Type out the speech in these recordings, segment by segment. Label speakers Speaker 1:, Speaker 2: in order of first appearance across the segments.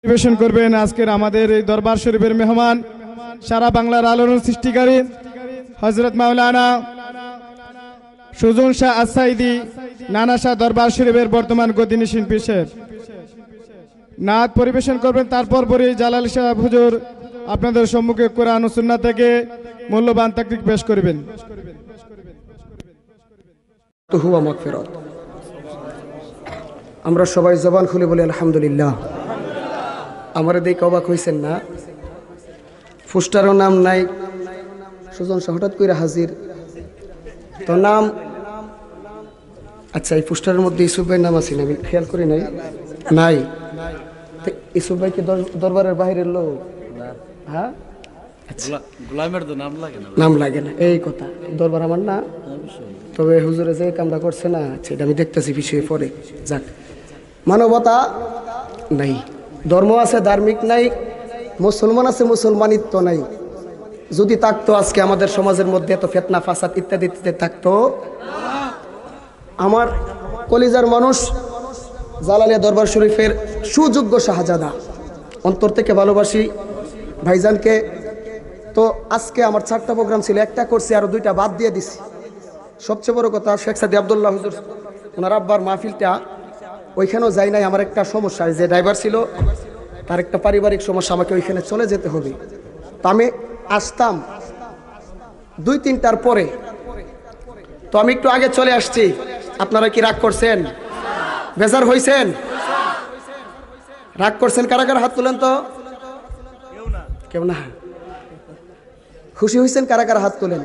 Speaker 1: পরিবেশন করবেন আজকের আমাদের এই দরবার শরীফের মেহমান সারা বাংলার আলোড়ন সৃষ্টিকারী হযরত মাওলানা সুজন শাহ আসাইদি নানা শাহ দরবার শরীফের বর্তমান গদিনী শিল্পী শেখ নাত পরিবেশন করবেন। তারপর পরে জালাল শাহ হুজুর আপনাদের সম্মুখে কোরআন ও সুন্নাহ থেকে মূল্যবান তাকরির পেশ করবেন।
Speaker 2: আমরা সবাই জবান খুলে বলি আলহামদুলিল্লাহ। আমার দেখে অবাক হয়েছেন না? ফুস্টারও নাম নাই, সুজন শাহ হঠাৎ করে হাজির তো নাম। আচ্ছা, এই ফুস্টারের মধ্যে ইসুফ ভাইয়ের নাম আছে না? আমি খেয়াল করি নাই। নাই? ইসুফ ভাই কি দরবারের বাইরের লোক? হ্যাঁ, নাম লাগে না, এই কথা। দরবার আমার না, তবে হুজুরে যে কামরা করছে না, সেটা আমি দেখতেছি পিছিয়ে পরে। যাক, মানবতা নাই, ধর্ম আছে ধার্মিক নাই, মুসলমান আছে মুসলমানিত্ব নাই। যদি থাকতো আজকে আমাদের সমাজের মধ্যে এত ফিতনা ফাসাদ ইত্যাদি থাকতো। আমার কলিজার মানুষ জালালিয়া দরবার শরীফের সুযোগ্য শাহজাদা, অন্তর থেকে ভালোবাসি ভাইজানকে। তো আজকে আমার 4টা প্রোগ্রাম ছিল, একটা করছি, আরো 2টা বাদ দিয়ে দিছি। সবচেয়ে বড় কথা, শেখ সাদি আব্দুল্লাহ হুজুর ওনার আব্বার মাহফিলটা, ওইখানেও যাই নাই। আমার একটা সমস্যা, যে ড্রাইভার ছিল তার একটা পারিবারিক সমস্যা, আমাকে ওইখানে চলে যেতে হবে। তো আমি আসতাম 2-3টার পরে, তো আমি একটু আগে চলে আসছি। আপনারা কি রাগ করছেন? বেজার হয়েছেন? রাগ করছেন? কারা কারা হাত তুলেন তো? কেউ না। খুশি হয়েছেন? কারা কারা হাত তুলেন?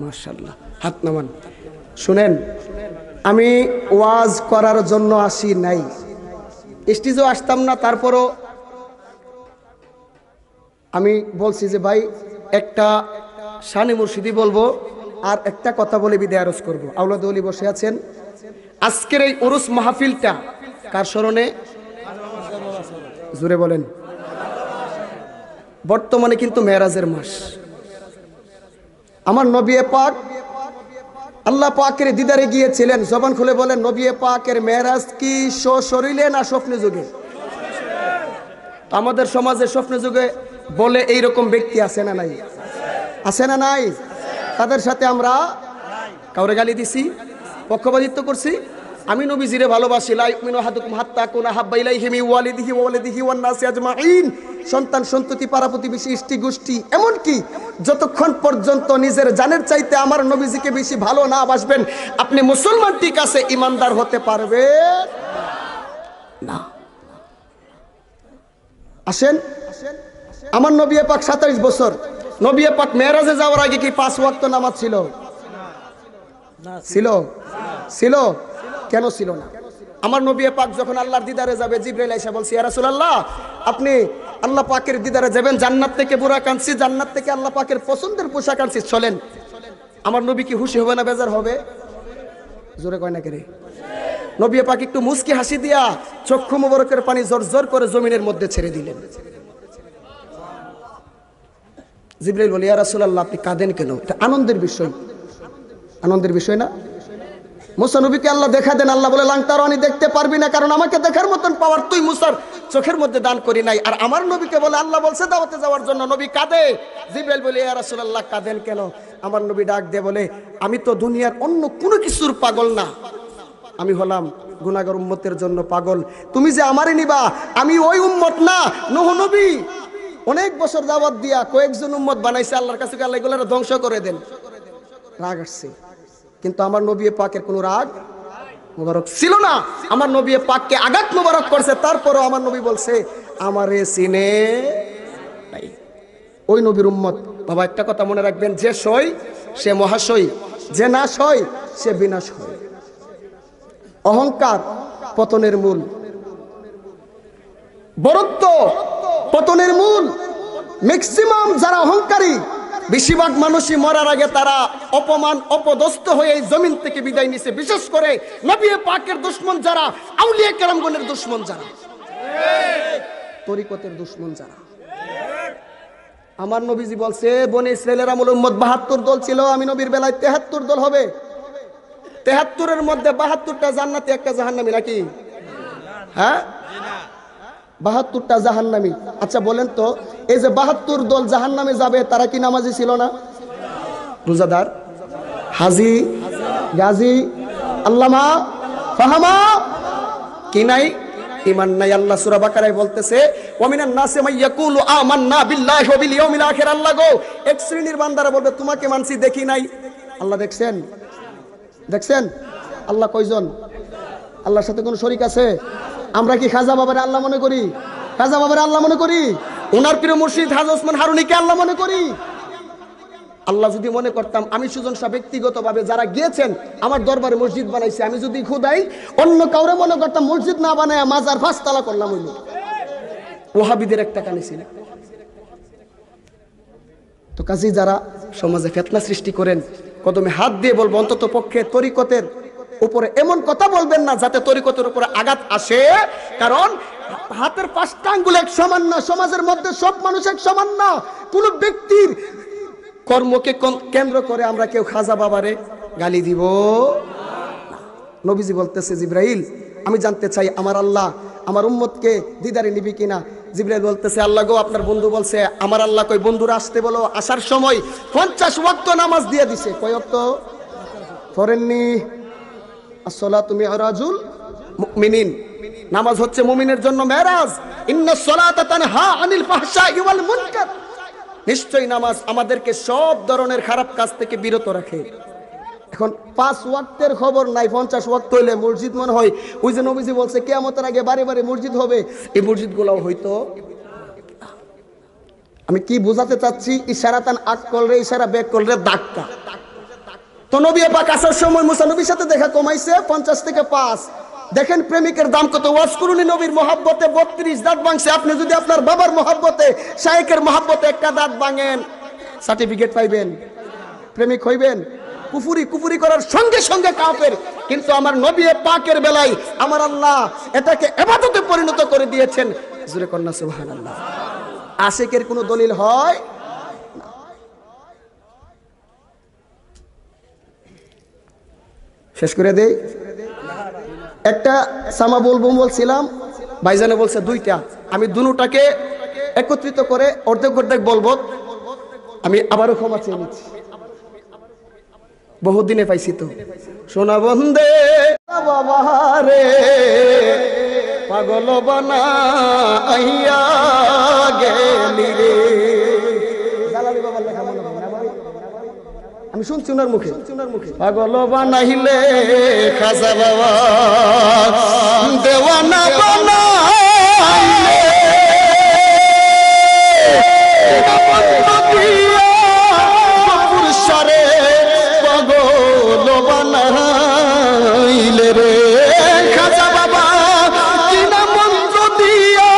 Speaker 2: মাশাআল্লাহ, হাত নামান। শুনেন, আমি ওয়াজ করার জন্য আসি নাই, স্টেজেও আসতাম না। তারপরও আমি বলছি যে ভাই, একটা শানে মুর্শিদি বলবো আর একটা কথা বলে বিদায় আরজ করবো। আওলাদ ওলি বসে আছেন। আজকের এই উরুস মাহফিলটা কার স্মরণে? জোরে বলেন। বর্তমানে কিন্তু মেরাজের মাস। আমার নবী পাক আল্লাহ পাকের দিদারে গিয়েছিলেন। জবান খুলে বলেন, নবী পাকের মেরাজ কি সশরীরে না স্বপ্নে যুগে? আমাদের সমাজে স্বপ্নে যুগে বলে এইরকম ব্যক্তি আছে না নাই? আছে না নাই? তাদের সাথে আমরা কাউরে গালি দিছি, পক্ষপাতিত্ব করছি? আমি নবীজিরে ভালোবাসি। লা ইউমিনু আহাদুকুম হাত্তা কুনা হাব্বা ইলাইহি মিন ওয়ালিদিহি ওয়া ওয়ালিদিহি ওয়ান নাসি আজমাইন। সন্তান সন্ততি পাড়া প্রতিবেশী ইষ্টি গোষ্ঠী, এমনকি যতক্ষণ পর্যন্ত নিজের জানের চাইতে আমার নবীজিকে বেশি ভালো না বাসবেন, আপনি মুসলমান ঠিক আছে, ইমানদার হতে পারবেন না। আসেন, আমার নবী পাক 27 বছর, নবী পাক মেরাজে যাওয়ার আগে কি 5 ওয়াক্ত নামাজ ছিল? ছিল? ছিল? কেন ছিল না? আমার নবী পাক যখন আল্লাহর দিদারে যাবে, জিবরাইল এসে বলছে, ইয়া রাসূলুল্লাহ, আপনি আল্লাহ পাকের দিদারে যাবেন, জান্নাত থেকে বুরাক আনছি, জান্নাত থেকে আল্লাহ পাকের পছন্দের পোশাক আনছি, চলেন। আমার নবী কি খুশি হবে না বেজার হবে? জোরে কয় না কে রে? নবী পাক একটু মুস্কি হাসি দিয়া চক্ষু মুবারকের পানি জোর করে জমিনের মধ্যে ছেড়ে দিলেন। জিবরাইল বলে, ইয়া রাসূলুল্লাহ, আপনি কাঁদেন কেন? এটা আনন্দের বিষয়, আনন্দের বিষয় না? মুসা নবীকে আল্লাহ দেখা দেন। আল্লাহ বলে, লাংতারানি, দেখতে পারবি না, কারণ আমাকে দেখার মতন পাওয়ার তুই মুসার চোখের মধ্যে দান করি নাই। আর আমার নবীকে বলে, আল্লাহ বলছে দাওয়াতে যাওয়ার জন্য। নবী কাঁদে। জিবরাইল বলে, ইয়া রাসূলুল্লাহ, কাঁদেন কেন? আমার নবী ডাক দিয়ে বলে, আমি তো দুনিয়ার অন্য কোনো কিছুর পাগল না, আমি হলাম গুনাহগার উম্মতের জন্য পাগল। তুমি যে আমারে নিবা, আমি ওই উম্মত না। নূহ নবী অনেক বছর দাওয়াত দিয়া কয়েকজন উম্মত বানাইছে, আল্লাহর কাছে আল্লাহ এগুলো ধ্বংস করে দেন। রাগ আসছে, কিন্তু আমার নবী পাকের কোনো রাগ মুবারক ছিল না। আমার নবী পাককে আঘাত মুবারক করছে, তারপরও আমার নবী বলছে, আমারে চিনে নাই। ওই নবীর উম্মত। বাবা, একটা কথা মনে রাখবেন, যে সই সে মহাশয়, যে না সই সে বিনাশ হয়। অহংকার পতনের মূল, বরত্ব পতনের মূল। ম্যাক্সিমাম যারা অহংকারী, বেশিরভাগ মানুষই মরার আগে তারা অপমান অপদস্থ হয়ে এই জমিন থেকে বিদায় নিছে। বিশেষ করে নবী পাকের দুশমন যারা, আউলিয়া কেরামগণের দুশমন যারা, তরিকতের দুশমন যারা। আমার নবীজি বলছে, বনি ইসরাইলের আমল উম্মত 72 দল ছিল, আমি নবীর বেলায় 73 দল হবে। 73-এর মধ্যে 72টা জান্নাতি, একটা জাহান্নামী, নাকি? হ্যাঁ, 72টা জাহান্নামী। আচ্ছা বলেন তো, এই যে 72 দল জাহান্নামে যাবে, তারা কি নামাজি ছিল না? রোজাদার, হাজি, গাজী, আল্লামা, ফাহামা, কি নাই? ঈমান নাই। আল্লাহ সূরা বাকারায় বলতেছে, ওয়া মিনান নাসি মান ইয়াকুলু আমান্না বিল্লাহি ওয়া বিল ইয়াউমিল আখির। আল্লাহ গো, এক শ্রেণীর বান্দারা বলবে তোমাকে মানছি, দেখি নাই। আল্লাহ দেখছেন? দেখছেন? আল্লাহ কয়জন? আল্লাহর সাথে কোন শরীক আছে? আমরা কি খাজা বাবারে আল্লাহ মনে করি? খাজা বাবারে আল্লাহ মনে করি? ওনার প্রিয় মুর্শিদ হাজী ওসমান হারুনিকে আল্লাহ মনে করি? আল্লাহ যদি মনে করতাম, আমি সুজন শাহ ব্যক্তিগতভাবে যারা গিয়েছেন আমার দরবারে মসজিদ বানাইছে, আমি যদি খুদাই অন্য কাউরে মনে করতাম, মসজিদ না বানায় মাজার 5 তালা করলাম, হইল ওহাবিদের একটা কানে ছিল। তো কাজী যারা সমাজে ফিতনা সৃষ্টি করেন, কদমে হাত দিয়ে বলবো, অন্তত পক্ষে তরিকতের উপরে এমন কথা বলবেন না যাতে তরিকতের উপরে আঘাত আসে। কারণ হাতের 5টা আঙ্গুল এক সমান না, সমাজের মধ্যে সব মানুষ এক সমান না। কোন ব্যক্তির কর্মকে কেন্দ্র করে আমরা কেউ খাজা বাবারে গালি দিব না। নবীজি বলতেছে, জিবরাইল আমি জানতে চাই আমার আল্লাহ আমার উম্মতকে দিদারে নিবি কিনা। জিবরাইল বলতেছে, আল্লাহ গো, আপনার বন্ধু বলছে। আমার আল্লাহ কই, বন্ধুরা আসতে বলো। আসার সময় 50 ওয়াক্ত নামাজ দিয়ে দিছে। কয় ওয়াক্ত পড়েননি? আসসালাতু মিরাজুল মুমিনিন, নামাজ হচ্ছে মুমিনের জন্য মেরাজ। ইন্নাস সালাতা তানহা আনিল ফাহশাই ওয়াল মুনকার, নিশ্চয়ই নামাজ আমাদেরকে সব ধরনের খারাপ কাজ থেকে বিরত রাখে। এখন 5 ওয়াক্তের খবর নাই, 50 ওয়াক্ত হইলে মসজিদ মনে হয় ওই যে নবীজি বলছে কিয়ামতের আগে বারে বারে মসজিদ হবে, এই মসজিদগুলোও হয়তো। আমি কি বোঝাতে চাচ্ছি? ইশারাতান আক করলে ইশারা ব্যাক করলে ধাক্কা। তো নবী পাক আসার সময় মুসা নবীর সাথে দেখা কমাইছে 50 থেকে 5। দেখেন প্রেমিকের দাম কত। ওয়াজ করুনি নবীর মহব্বতে 32 দাঁত ভাঙছে। আপনি যদি আপনার বাবার মহব্বতে, শায়েখের মহব্বতে একটা দাঁত ভাঙেন, সার্টিফিকেট পাইবেন, প্রেমিক হইবেন। কুফরি করার সঙ্গে সঙ্গে কাফের। কিন্তু আমার নবী পাকের বেলায় আমার আল্লাহ এটাকে ইবাদতে পরিণত করে দিয়েছেন। জোরে কন্না সুবহানাল্লাহ। আশিকের কোনো দলিল হয়? শেষ করে দেই। একটা সামা বলছিলাম, ভাইজানে বলছে 2টা। আমি দুটাকে একত্রিত করে অর্ধেক অর্ধেক বলবো। আমি আবারও ক্ষমা চেয়ে নিচ্ছি, বহুদিনে পাইছি তো। সোনা বন্দে বাবা রে, পাগল বানাইয়া গেলি রে। জালালি বাবার লেখা মনে হয় না ভাই? আমি শুনছি ওনার মুখে, পাগল বানাইলে খাজা বাবা, দেওয়ানা বানাইলে পুরুষারে, পাগল বানাইলে রে খাজা বাবা, কিনা মন্ত্র দিয়া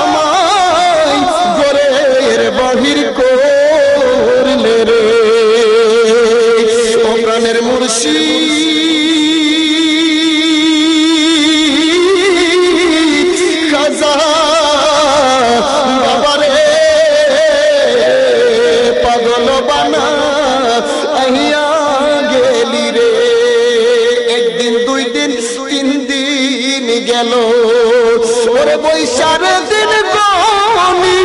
Speaker 2: আমায় ঘরের বাহির করলে রে। ও প্রাণের মুর্শিদ খাজা বাবারে, পাগল বানাইয়া গেলি রে। একদিন 2 দিন 3 দিন গেল, ওরে বৈশার দিন গনি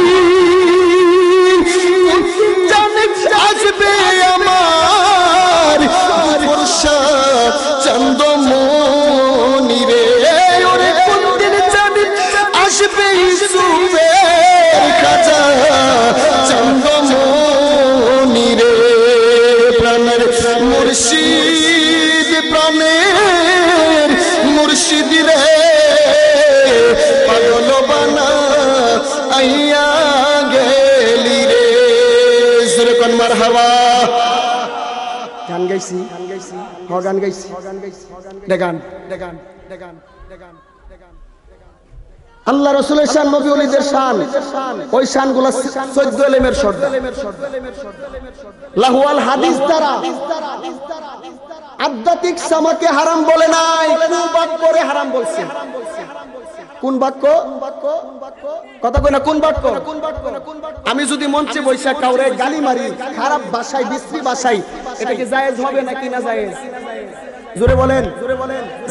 Speaker 2: জানে আসবে আমার বর্ষা চন্দ্রমণি রে। ওরে কোন দিন জানি আসবে ইউসুফের খাজা চন্দ্রমণি রে। প্রাণের মুর্শিদ, প্রাণের মুর্শিদ রে, পাগল বানাইয়া গেলি রে। জোরে কোন মারহাবা। গান গাইছি, গান গাইছি, দেগান দেগান দেগান দেগান। আল্লাহ রাসূলের শান, নবী ওলিদের শান, ওই শানগুলো 14 এলেমের সর্দার। লাহওয়াল হাদিস দ্বারা আধ্যাত্মিক সামাকে হারাম বলে নাই, কুবাক্য করে হারাম বলছে। কোন বাক্য? কথা কই না, কোন বাক্য? আমি যদি মঞ্চে বসে কাউরে গালি মারি খারাপ ভাষায়, বিশ্রী ভাষায়, এটা কি জায়েজ হবে নাকি না জায়েজ? জোরে বলেন।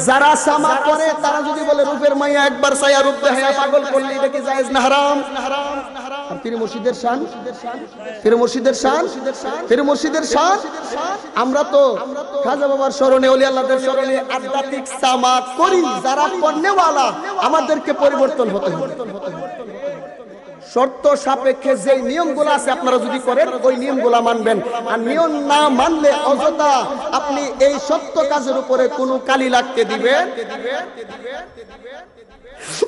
Speaker 2: যারা সামা করে তারা যদি বলে রূপের মাইয়া একবার ছায়া রূপ দেখায়া পাগল করলে এটা কি জায়েজ না হারাম? আর পীর মুর্শিদের শান, পীর মুর্শিদের শান, পীর মুর্শিদের শান। আমরা তো খাজা বাবার স্মরণে, ওলি আল্লাহদের স্মরণে আধ্যাত্মিক সামা করি। যারা করনেওয়ালা আমাদেরকে পরিবর্তন হতে হবে। শর্ত সাপেক্ষে যে নিয়মগুলো আছে আপনারা যদি করেন ওই নিয়মগুলো মানবেন। আর নিয়ম না মানলে অযথা আপনি এই সত্য কাজের উপরে কোনো কালি লাগতে দিবেন।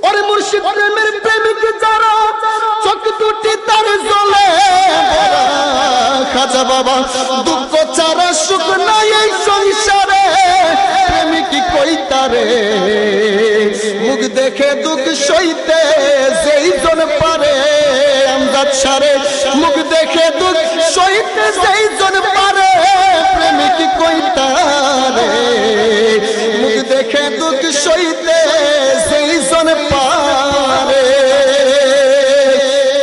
Speaker 2: ওরে মুর্শিদ প্রেমের প্রেমিক যারা চোখ দুটি তার জ্বলে, খাজা বাবা দুঃখ ছাড়া সুখ নাই এই সংসারে, প্রেমিক কই তারে মুখ দেখে দুঃখ সইতে যেই জন পারে, আমজাদ সারে মুখ দেখে দুঃখ সইতে যেই জন পারে, প্রেমিক কই তারে মুখ দেখে দুঃখ সইতে যেই জন পারে।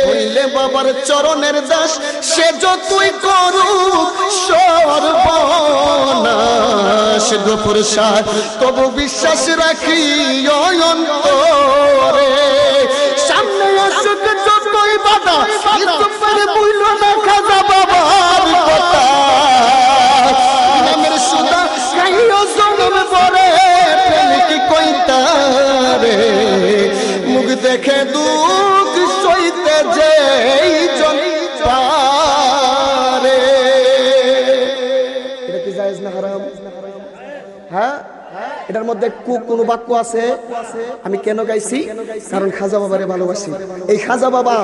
Speaker 2: হইলে বাবার চরণের দাস সে যতই করুক সর্বনাশ, গফুর শাহ তবু বিশ্বাস রাখি অন্তরে, সামনে আসুক যতই বাধা কিন্তু পারে বইল না খাজা বাবার কথা, নামের সুদা খাইও জন্ম পরে, প্রেমিক কই তারে মুখ দেখে দুঃখ সইতে যেই জন পারে। এটা কি জায়েজ না হারাম? হ্যাঁ, এটার মধ্যে কোন বাক্য আছে? আমি কেন গাইছি? কারণ খাজা বাবারে ভালোবাসি। এই খাজা বাবা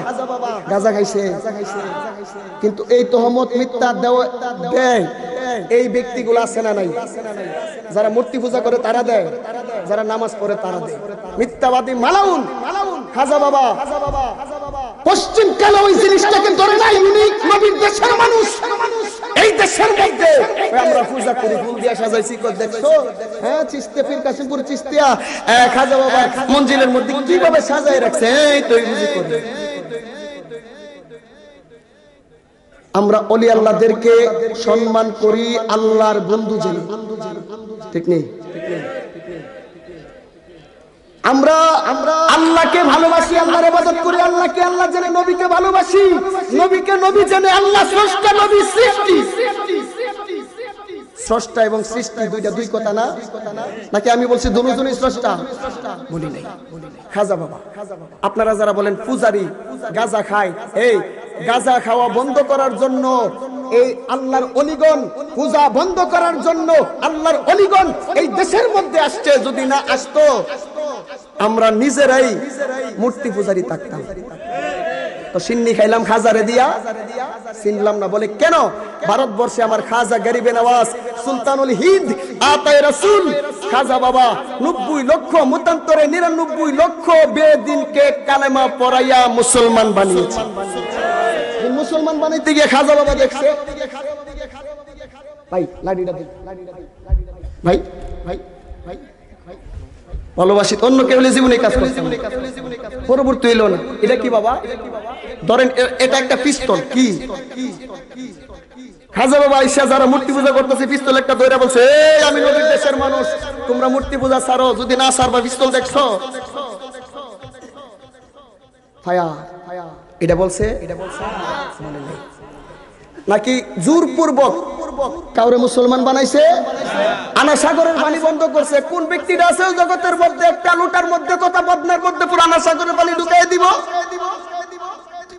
Speaker 2: গাঁজা খাইছে, কিন্তু এই তহমত মিথ্যা দেয় এই ব্যক্তিগুলো আছে না নাই? যারা মূর্তি পূজা করে তারা দেয়, যারা নামাজ পড়ে তারা দেয়। মিথ্যাবাদী মালাউন খাজা বাবা পশ্চিম কালে ওই জিনিসটাকে ধরে নাই। ইউনিক নবীর দেশের মানুষ, এই দেশের মধ্যে আমরা পূজা করি, ফুল দিয়া সাজাইছি, দেখছো? হ্যাঁ, চিস্তিয়া পীর কাশিমপুর চিস্তিয়া খাজা বাবা মঞ্জিলের মধ্যে কিভাবে সাজায় রাখছে, এই তো বুঝি করি। আমরা ওলি আল্লাহদেরকে সম্মান করি আল্লাহর বন্ধু জেনে, ঠিক নেই? আমরা আল্লাহকে ভালোবাসি, আল্লাহর ইবাদত করি আল্লাহকে আল্লাহ জেনে, নবীকে ভালোবাসি নবীকে নবী জেনে। আল্লাহ স্রষ্টা, নবী সৃষ্টি। স্রষ্টা এবং সৃষ্টি দুই কথা না? নাকি আমি বলছি দুজনই স্রষ্টা? বলি নাই। খাজা বাবা, আপনারা যারা বলেন পূজারি গাঁজা খায়, এই গাঁজা খাওয়া বন্ধ করার জন্য এই আল্লাহর অলিগণ, পূজা বন্ধ করার জন্য আল্লাহর অলিগণ এই দেশের মধ্যে আসছে। যদি না আসতো আমরা নিজেরাই মূর্তি পূজারি থাকতাম। তো সিন্নি খাইলাম খাজারে দিয়া, চিনলাম না। বলে কেন? ভারতবর্ষে আমার খাজা গরিবে নওয়াজ সুলতানুল হিন্দ আতায়ে রাসূল খাজা বাবা 90 লক্ষ মতান্তরে 99 লক্ষ বেদিনকে কালেমা পড়াইয়া মুসলমান বানিয়েছে। মুসলমান বানাইতে গিয়ে খাজা বাবা দেখছে, ভাই লাঠিটা দিন, ভাই ভাই ভাই ভালোবাসি, অন্য কেউ জীবনে কাজ করছে পরবর্তী হইল না। এটা কি বাবা? ধরেন এটা একটা পিস্তল। কি খাজা বাবা আইসা যারা মূর্তি পূজা করতেছে পিস্তল একটা ধরে বলছে, এই আমি নবীর দেশের মানুষ, তোমরা মূর্তি পূজা ছাড়ো, যদি না ছাড়বা পিস্তল দেখছো ফায়ার। এটা বলছে নাকি জোরপূর্বক কাউরে মুসলমান বানাইছে? আনা সাগরের পানি বন্ধ করছে। কোন ব্যক্তিটা আছে জগতের মধ্যে একটা লোটার মধ্যে তথা বদনার মধ্যে পুরো আনা সাগরের পানি ঢুকাই দিব?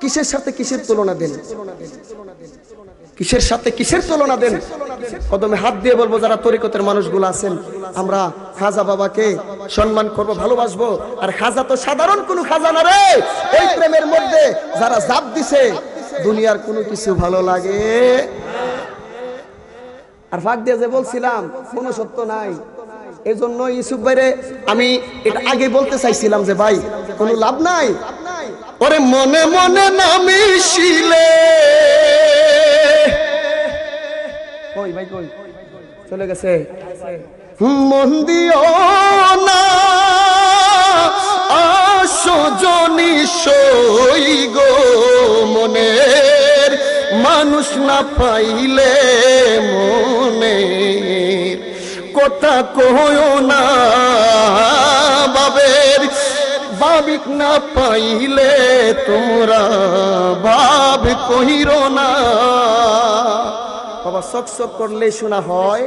Speaker 2: কিসের সাথে কিসের তুলনা দেন? কিসের সাথে কিসের তুলনা দেন? কদমে হাত দিয়ে বলবো যারা তরিকতের মানুষগুলো আছেন, আমরা খাজা বাবাকে সম্মান করব, ভালোবাসবো। আর খাজা তো সাধারণ কোনো খাজা না রে। এই প্রেমের মধ্যে যারা জাপ দিছে দুনিয়ার কোনো কিছু ভালো লাগে। আর ফাঁক দিয়ে যে বলছিলাম কোনো সত্য নাই, এই জন্য ইউসুফ ভাইরে আমি এটা আগে বলতে চাইছিলাম যে ভাই কোনো লাভ নাই। ওরে মনে মনে নামিছিলে, কই ভাই কই চলে গেছে, মন দিও না আসজনি সই গো, মনের মানুষ না পাইলে মনের কথা কইও না বাবের ভাবিক না পাইলে তোমরা ভাব কহিরো না। বাবা সক সক করলে শোনা হয়।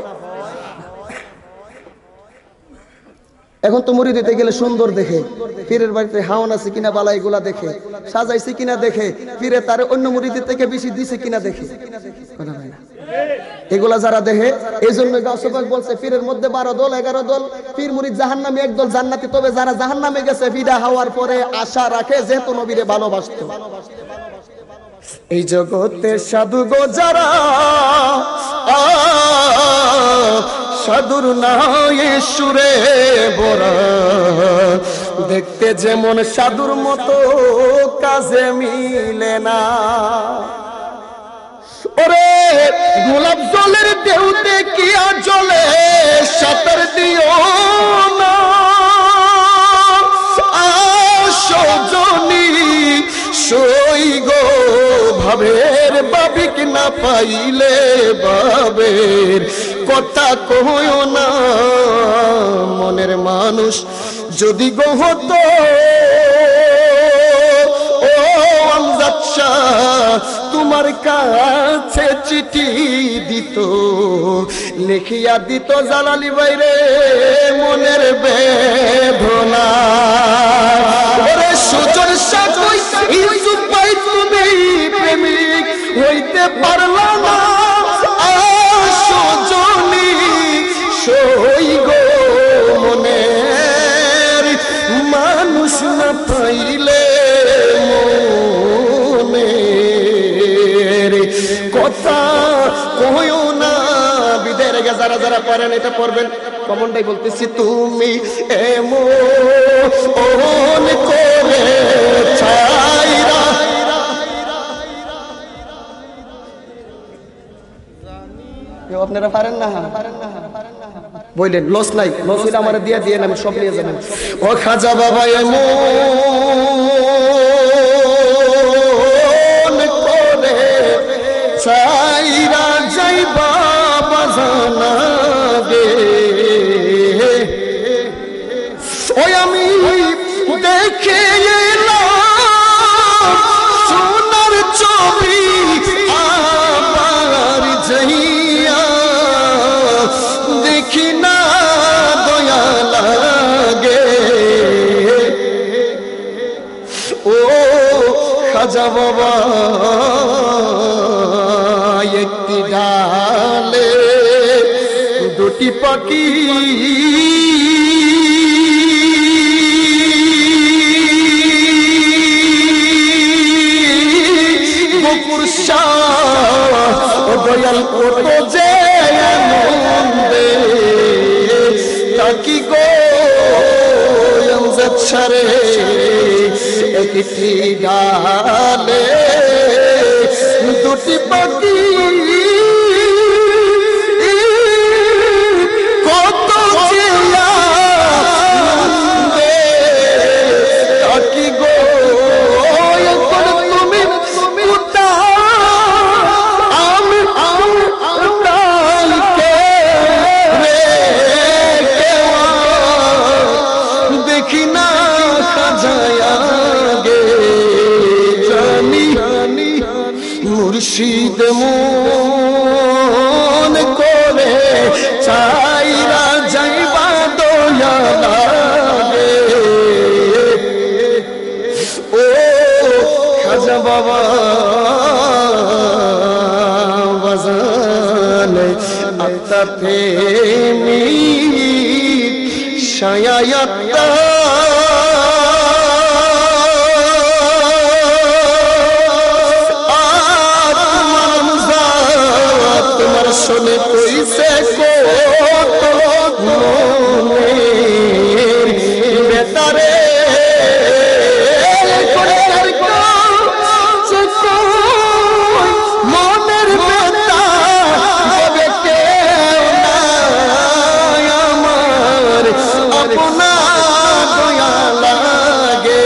Speaker 2: এখন তো মুড়ি দিতে গেলে সুন্দর দেখে, পীরের বাড়িতে হাওন আছে কিনা বালা এগুলা দেখে, সাজাইছে কিনা দেখে, পীরে তার অন্য মুড়িদের থেকে বেশি দিছে কিনা দেখে, কথা হয় না এগুলা যারা দেখে। এই জন্য গাউসে পাক বলছে পীরের মধ্যে 12 দল 11 দল, পীর মুরিদ জাহান্নামী, এক দল জান্নাতি। তবে যারা জাহান্নামে গেছে ফিদা হওয়ার পরে আশা রাখে যেহেতু নবীরে ভালোবাসতো। এই জগতে সাধু গো যারা সাধুর নায়ে সুরে ভরা, দেখতে যেমন সাধুর মতো কাজে মিলে না। ওরে গোলাপ জলের ঢেউতে কি আর জলে সাঁতার দিও না, সজনী সই গো ভাবের ভাবিক না পাইলে ভাবের কথা কইও না। মনের মানুষ যদি গো হতো ও আমজাদ শাহ তোমার কাছে চিঠি দিত, লিখিয়া দিত জালালি বাইরে মনের বেদনা। ওরে সুজন সাকই ইউসুফ ভাই তুমি প্রেমিক হইতে পারলা না, সজনী সই গো মনের মানুষ না পাইলে কথা কইও না। বিদের গে যারা যারা পারেন এটা পড়বেন, কমনটাই বলতেছি। তুমি এমন করে ছাইরা আপনারা পারেন না, বললেন লস নাই, লস হইলে আমার দিয়া দিয়ে আমি সব নিয়ে যাবেন। ও খাজা বাবা এমন করে ছাইরা যাইবা বাজানা গে, ওই আমি দেখে এলাম সোনার ছবি আবার যাইয়া দেখি না দয়া লাগে। ও খাজা বাবা একটি ডালে দুটি পাখি বকুর শাহ দয়াল কত যে আনন্দে তাকি গো আমজাদ শারে একটি ডালে দুটি পাখি কত যে আনন্দে তাকি গো তুমি আমি দেখি না খাজায়া গে জানি মুর্শিদ মন করে চাইরা যাইবা দয়া লাগে। ও খাজা বাবা বাজান আত্তা প্রেমী শায়ায়াত্তা তোমার শোনে কইছে বেতারে মনের বেতা আমার আপনা দয়া লাগে।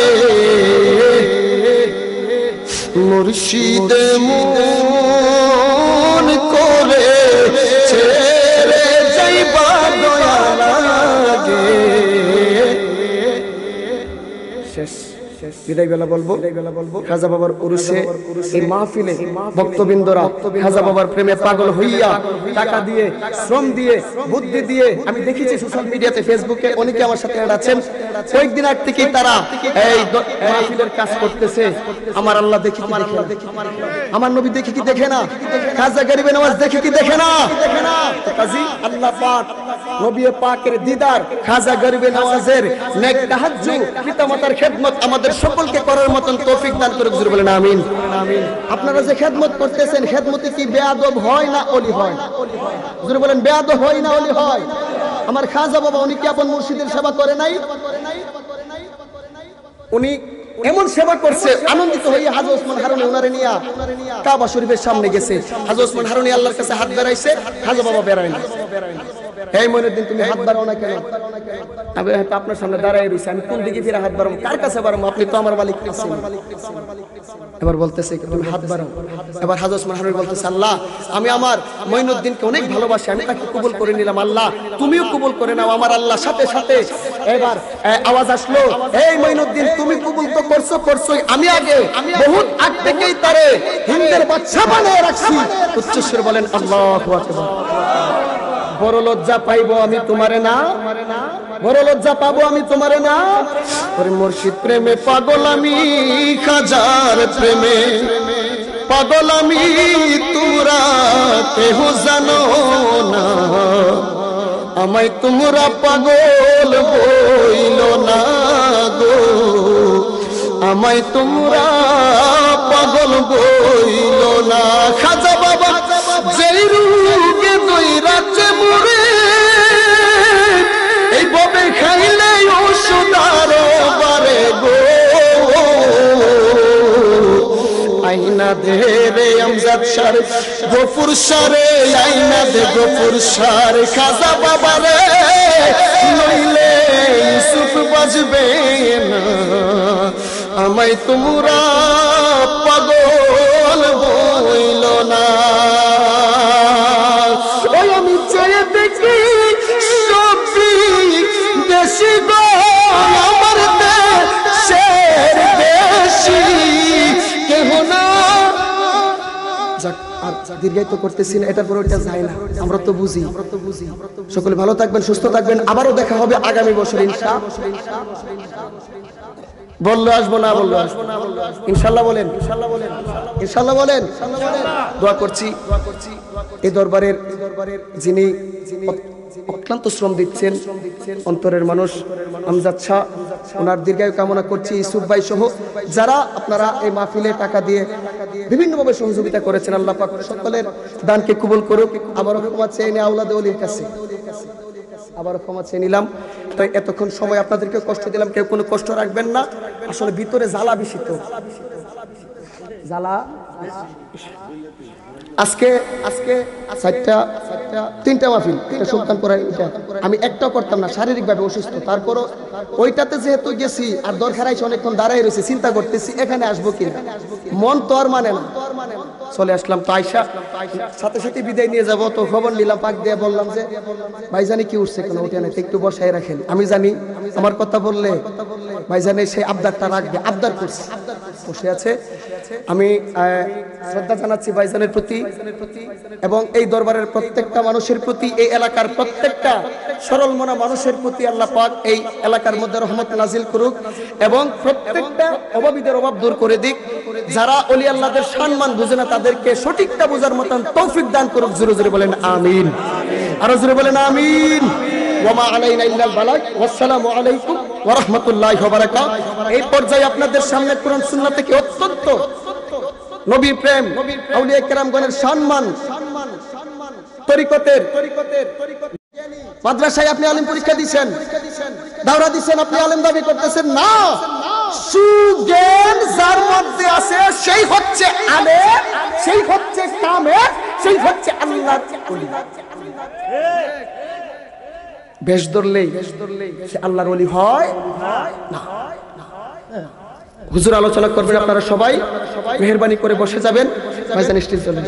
Speaker 2: মুর্শিদ মন করে ছেড়ে যাইবা দয়া বিদায় বেলা বলবো খাজা বাবার উরুসে এই মাহফিলে ভক্তবৃন্দরা খাজা বাবার প্রেমে পাগল হইয়া টাকা দিয়ে শ্রম দিয়ে বুদ্ধি দিয়ে আমি দেখেছি সোশ্যাল মিডিয়াতে ফেসবুকে অনেকে আমার সাথে অ্যাড আছেন কয়েকদিন আগ থেকেই তারা এই মাহফিলের কাজ করতেছে আমার আল্লাহ দেখি কি দেখে আমার নবী দেখি কি দেখে না খাজা গরিবে নওয়াজ দেখি কি দেখে না কাজী আল্লাহ পাক নবী পাকের দিদার খাজা গরিবে নওয়াজের নেক তাহাজ্জুদ পিতামাতার খেদমত আমাদের সকলকে করার মতন তৌফিক দান করুক জোরে বলেন আমিন আপনারা যে খেদমত করতেছেন খেদমতে কি বেয়াদব হয় না ওলি হয় জোরে বলেন বেয়াদব হয় না ওলি হয় আমার খাজা বাবা উনি কি আপন মুর্শিদের সেবা করে নাই উনি এমন সেবা করছে আনন্দিত হয়ে হাজী ওসমান হারুনি ওনারে নিয়া কাবা শরীফের সামনে গেছে হাজী ওসমান হারুনি আল্লাহর কাছে হাত বাড়াইছে খাজা বাবা বেরায় না এই মইনুদ্দিন তুমি হাত বাড়াও না কেন আমি আপনার সামনে দাঁড়ায় রইছি আমি কোন দিকে ফিরে হাত বাড়াবো কার কাছে বাড়াবো আপনি তো আমার মালিক আছেন এবার বলতেছে তুমি হাত বাড়াও এবার হাজী ওসমান হারুনি বলতেছে আল্লাহ আমি আমার মইনুদ্দিনকে অনেক ভালোবাসি আমি তাকে কবুল করে নিলাম আল্লাহ তুমিও কবুল করে নাও আমার আল্লাহ সাথে সাথে এবার আওয়াজ আসলো এই মইনুদ্দিন তুমি কবুল তো করছোই আমি আগে বহুত আগ থেকেই তারে হিন্দের বাদশা বানিয়ে রাখছি উচ্চস্বরে বলেন আল্লাহু আকবার বড় লজ্জা পাইবো আমি তোমারে না বড় লজ্জা পাবো আমি তোমারে না ওরে মুর্শিদ প্রেমে পাগল আমি খাজার প্রেমে পাগল আমি তোমরা কেহ জানো না আমায় তোমরা পাগল বইল না গো আমায় তোমরা পাগল বইল না খাজা বাবা যেই রোগে দইরাতে মরে এই ববে খাইলে ওষুধ আরো বারে গো আইনা দে রে আমজাদ শাহ গফুর শারে আইনা দে গফুর শাহ খাজা বাবা রে নইলে ইউসুফ বাজবে না আমায় তোমরা পাগল বইল না ওই আমি চেয়ে দেখি সবই দেশি গো আমার দেশের বেশি কেহ না আর দীর্ঘায়িত করতেছি না এটার পরে ওইটা যায় না আমরা তো বুঝি সকলে ভালো থাকবেন সুস্থ থাকবেন আবারও দেখা হবে আগামী বছর ইনশাআল্লাহ বললো আসবো না বললো ইনশাআল্লাহ বলেন ইনশাআল্লাহ বলেন দোয়া করছি এই দরবারের যিনি অক্লান্ত শ্রম দিচ্ছেন অন্তরের মানুষ আমজাদ শাহ ওনার দীর্ঘায়ু কামনা করছি ইউসুফ ভাই সহ যারা আপনারা এই মাহফিলে টাকা দিয়ে বিভিন্নভাবে সহযোগিতা করেছেন আল্লাহ পাক সকলের দানকে কবুল করুক আবারও ক্ষমা চেয়ে নিয়ে আওলাদে ওলির কাছে আবারও ক্ষমা চেয়ে নিলাম তো এতক্ষণ সময় আপনাদেরকে কষ্ট দিলাম কেউ কোনো কষ্ট রাখবেন না আসলে ভিতরে জ্বালা বেশি তো জ্বালা আজকে তিনটা মাহফিল সুলতানপুরা আমি একটাও করতাম না শারীরিকভাবে অসুস্থ তারপরও ওইটাতে যেহেতু গেছি আর দরকার আইসে অনেকক্ষণ দাঁড়াই রয়েছে চিন্তা করতেছি এখানে আসবো কিনা মন তো আর মানে না চলে আসলাম তো আইসা সাথে সাথে বিদায় নিয়ে যাবো তো খবর নিলাম পাক দিয়ে বললাম যে ভাইজানি কি উঠছে কেন উঠে না একটু বসায় রাখেন আমি জানি আমার কথা বললে ভাইজানি সেই আবদারটা রাখবে আবদার করছে বসে আছে আমি শ্রদ্ধা জানাচ্ছি ভাইজানের প্রতি এবং এই দরবারের প্রত্যেকটা মানুষের প্রতি এই এলাকার প্রত্যেকটা সরল মনা মানুষের প্রতি আল্লাহ পাক এই এলাকার মধ্যে রহমত নাজিল করুক এবং প্রত্যেকটা অভাবীদের অভাব দূর করে দিক যারা ওলি আল্লাহদের সম্মান বুঝে না তাদেরকে সঠিকটা বোঝার মতন তৌফিক দান করুক জোরে জোরে বলেন আমিন আরো জোরে বলেন আমিন ওয়ামা আলাইনা ইল্লাল বালাগ ওয়াসসালামু আলাইকুম ওয়া রাহমাতুল্লাহি ওয়া বারাকাতুহু এই পর্যায়ে আপনাদের সামনে কোরআন সুন্নাহ থেকে অত্যন্ত নবী প্রেম আউলিয়া কেরামগণের সম্মান তরিকতের মাদ্রাসায় আপনি আলেম পরীক্ষা দিবেন দাওরা দিবেন আপনি আলেম দাবি করতেছেন না সুজ্ঞান যার মধ্যে আছে সেই হচ্ছে আলেম সেই হচ্ছে কামেল সেই হচ্ছে আল্লাহর ওলি বেশ ধরলেই সে আল্লাহর ওলি হয় না হুজুর আলোচনা করবেন আপনারা সবাই মেহেরবানি করে বসে যাবেন ভাইজান স্টেজ চলে